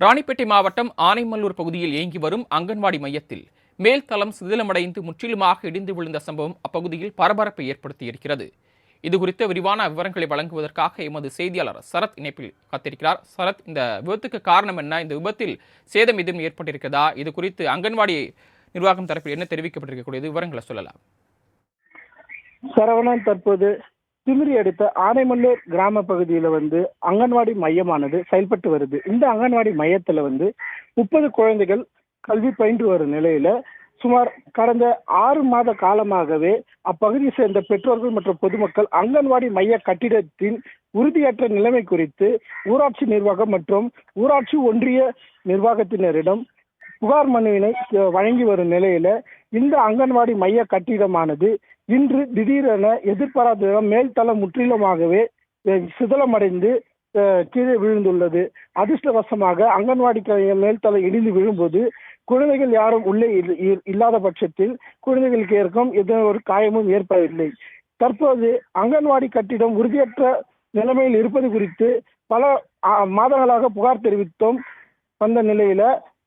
ராணிப்பேட்டை மாவட்டம் ஆனைமல்லூர் பகுதியில் இயங்கி வரும் அங்கன்வாடி மையத்தில் மேல்தளம் சிதிலமடைந்து முற்றிலுமாக இடிந்து விழுந்த சம்பவம் அப்பகுதியில் பரபரப்பை ஏற்படுத்தியிருக்கிறது. இதுகுறித்த விரிவான விவரங்களை வழங்குவதற்காக எமது செய்தியாளர் சரத் இணைப்பில் காத்திருக்கிறார். சரத், இந்த விபத்துக்கு காரணம் என்ன? இந்த விபத்தில் சேதம் எதுவும் ஏற்பட்டிருக்கிறதா? இது குறித்து அங்கன்வாடி நிர்வாகம் தரப்பில் என்ன தெரிவிக்கப்பட்டிருக்கக்கூடிய விவரங்களை சொல்லலாம். சரவணன், தற்போது திமிரி அடுத்த ஆனைமல்லூர் கிராம பகுதியில அங்கன்வாடி மையமானது செயல்பட்டு வருது. இந்த அங்கன்வாடி மையத்துல 30 குழந்தைகள் கல்வி பயின்று வரும் நிலையில சுமார் கடந்த 6 மாத காலமாகவே அப்பகுதியை சேர்ந்த பெற்றோர்கள் மற்றும் பொதுமக்கள் அங்கன்வாடி மைய கட்டிடத்தின் உறுதியற்ற நிலைமை குறித்து ஊராட்சி நிர்வாகம் மற்றும் ஊராட்சி ஒன்றிய நிர்வாகத்தினரிடம் புகார் மனுவினை வழங்கி வரும் நிலையில இந்த அங்கன்வாடி மைய கட்டிடமானது இன்று திடீரென எதிர்பாராத மேல்தளம் முற்றிலுமாகவே சிதலமடைந்து கீழே விழுந்துள்ளது. அதிர்ஷ்டவசமாக அங்கன்வாடி மேல்தளம் இடிந்து விழும்போது குழந்தைகள் யாரும் உள்ளே இல்லாத பட்சத்தில் குழந்தைகளுக்கு ஏற்கும் எந்த ஒரு காயமும் ஏற்படவில்லை. தற்போது அங்கன்வாடி கட்டிடம் உறுதியற்ற நிலைமையில் இருப்பது குறித்து பல மாதங்களாக புகார் தெரிவித்தோம் வந்த நிலையில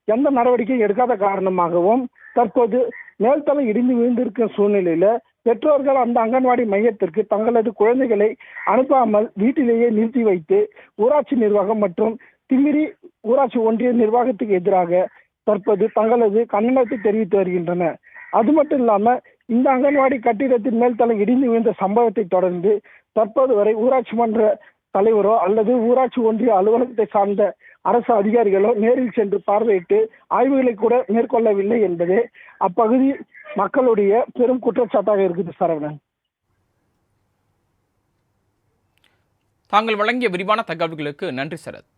எந்த நடவடிக்கையும் எடுக்காத காரணமாகவும் தற்போது மேல்தளம் இடிந்து விழுந்திருக்கும் சூழ்நிலையில பெற்றோர்கள் அந்த அங்கன்வாடி மையத்திற்கு தங்களது குழந்தைகளை அனுப்பாமல் வீட்டிலேயே நிறுத்தி வைத்து ஊராட்சி நிர்வாகம் மற்றும் திமிரி ஊராட்சி ஒன்றிய நிர்வாகத்துக்கு எதிராக தற்போது தங்களது கண்டனத்தை தெரிவித்து வருகின்றனர். அது மட்டும் இல்லாம இந்த அங்கன்வாடி கட்டிடத்தின் மேல்தளம் இடிந்து விழுந்த சம்பவத்தை தொடர்ந்து தற்போது வரை ஊராட்சி மன்ற தலைவரோ அல்லது ஊராட்சி ஒன்றிய அலுவலகத்தை சார்ந்த அரசு அதிகாரிகளோ நேரில் சென்று பார்வையிட்டு ஆய்வுகளை கூட மேற்கொள்ளவில்லை என்பதே அப்பகுதி மக்களுடைய பெரும் குற்றச்சாட்டாக இருக்குது. சரவணன், தாங்கள் வழங்கிய விரிவான தகவல்களுக்கு நன்றி சரத்.